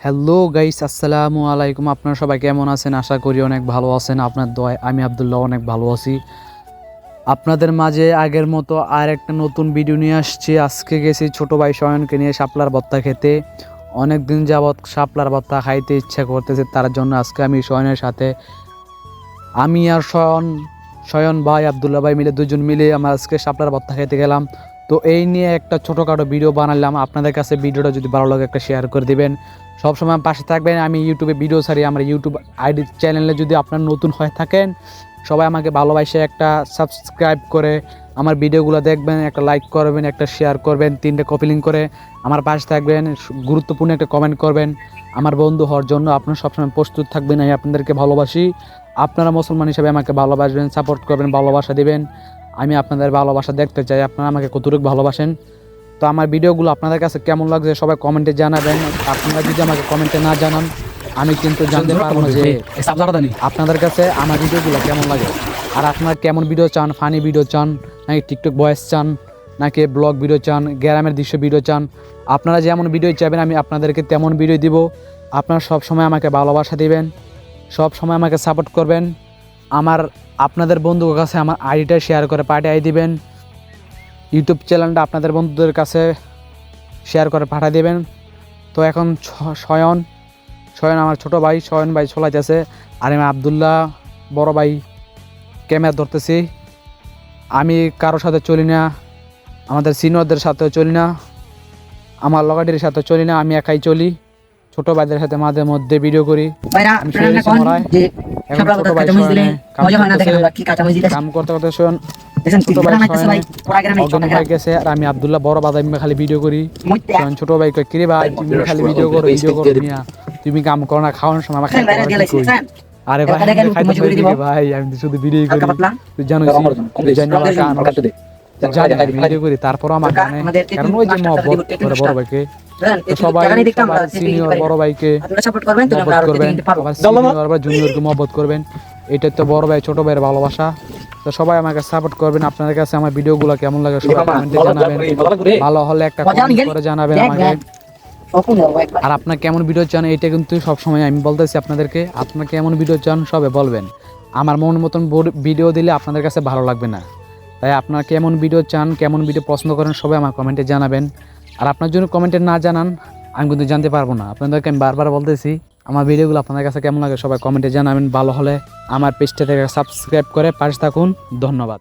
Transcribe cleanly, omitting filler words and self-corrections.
Hello guys, আসসালামু আলাইকুম। আপনারা সবাই কেমন আছেন? আশা করি অনেক ভালো আছেন। আপনার দোয়ায় আমি আব্দুল্লাহ অনেক ভালো আছি। আপনাদের মাঝে আগের মতো আর একটা নতুন ভিডিও নিয়ে আসছি। আজকে গেছি ছোট ভাই শয়নকে নিয়ে শাপলার ভর্তা খেতে। অনেক দিন যাবৎ শাপলার ভর্তা খাইতে ইচ্ছা করতেছে, তার জন্য আজকে আমি শয়নের সাথে আমি আর শয়ন ভাই আব্দুল্লাহ ভাই মিলে দুজন মিলে আমরা আজকে শাপলার ভর্তা খেতে গেলাম। তো এই নিয়ে একটা ছোটোখাটো ভিডিও বানালাম। আপনাদের কাছে ভিডিওটা যদি ভালো লাগে একটা শেয়ার করে দিবেন, সবসময় পাশে থাকবেন। আমি ইউটিউবে ভিডিও ছাড়ি, আমার ইউটিউব আইডি চ্যানেলে যদি আপনার নতুন হয়ে থাকেন, সবাই আমাকে ভালোবাসে একটা সাবস্ক্রাইব করে আমার ভিডিওগুলো দেখবেন, একটা লাইক করবেন, একটা শেয়ার করবেন, 3টে কপি লিঙ্ক করে আমার পাশে থাকবেন, গুরুত্বপূর্ণ একটা কমেন্ট করবেন। আমার বন্ধু হওয়ার জন্য আপনারা সবসময় প্রস্তুত থাকবেন। আমি আপনাদেরকে ভালোবাসি, আপনারা মুসলমান হিসেবে আমাকে ভালোবাসবেন, সাপোর্ট করবেন, ভালোবাসা দিবেন। আমি আপনাদের ভালোবাসা দেখতে চাই, আপনারা আমাকে কতটুকু ভালোবাসেন। তো আমার ভিডিওগুলো আপনাদের কাছে কেমন লাগছে সবাই কমেন্টে জানাবেন। আপনারা যদি আমাকে কমেন্টে না জানান, আমি কিন্তু জানতে পারবো না যে আপনাদের কাছে আমার ভিডিওগুলো কেমন লাগে। আর আপনারা কেমন ভিডিও চান, ফানি ভিডিও চান, নাকি টিকটক ভয়েস চান, নাকি ব্লগ ভিডিও চান, গ্রামের দৃশ্য ভিডিও চান, আপনারা যেমন ভিডিও চাইবেন আমি আপনাদেরকে তেমন ভিডিও দিব। আপনারা সব সময় আমাকে ভালোবাসা দিবেন, সব সময় আমাকে সাপোর্ট করবেন। আপনাদের বন্ধুদের কাছে আমার আইডিটা শেয়ার করে পাঠিয়ে দিবেন। ইউটিউব চ্যানেলটা আপনাদের বন্ধুদের কাছে শেয়ার করে পাঠিয়ে দেবেন। তো এখন শয়ন আমার ছোট ভাই, শয়ন ভাই চলাইতেছে, আর আমি আব্দুল্লাহ বড় ভাই ক্যামেরা ধরতেছি। আমি কারোর সাথে চলি না, আমাদের সিনিয়রদের সাথেও চলি না, আমার লগাটির সাথে চলি না, আমি একাই চলি। ছোট ভাইদের সাথে মাঝে মধ্যে ভিডিও করি। কাম করতে করতে শোন ছোট ভাই গেছে, আর আমি আব্দুল্লাহ বড় বাদাই খালি ভিডিও করি। ছোট ভাই কই কিরে ভাই তুমি খালি ভিডিও করো মিয়া, তুমি কাম করো না, খাওয়ানোর সময় আমাকে আরে ভাই ভাই আমি শুধু ভিডিও করি, তুই জানো ভিডিও করি। তারপর আমার কারণ ওই যে মহব্বত করে বড় ভাইকে, সবাই সিনিয়র বড় ভাইকে মহব্বত করবেন, আবার সিনিয়র বা জুনিয়রকে মহব্বত করবেন। এটা তো বড় ভাই ছোট ভাইয়ের ভালোবাসা। তো সবাই আমাকে সাপোর্ট করবেন। আপনাদের কাছে আমার ভিডিওগুলো কেমন লাগে সবাই কমেন্টে জানাবেন, ভালো হলে একটা কমেন্ট করে জানাবেন আমাকে। আর আপনার কেমন ভিডিও চান এটা কিন্তু সবসময় আমি বলতেছি আপনাদেরকে, আপনার কেমন ভিডিও চান সবে বলবেন। আমার মন মতন ভিডিও দিলে আপনাদের কাছে ভালো লাগবে না। তাই আপনার কেমন ভিডিও চান, কেমন ভিডিও পছন্দ করেন সবাই আমার কমেন্টে জানাবেন। আর আপনার জন্য কমেন্টে না জানান আমি কিন্তু জানতে পারবো না। আপনাদেরকে আমি বারবার বলতেছি, আমার ভিডিওগুলো আপনাদের কাছে কেমন লাগে সবাই কমেন্টে জানাবেন। ভালো হলে আমার পেজটা থেকে সাবস্ক্রাইব করে পাশে থাকুন। ধন্যবাদ।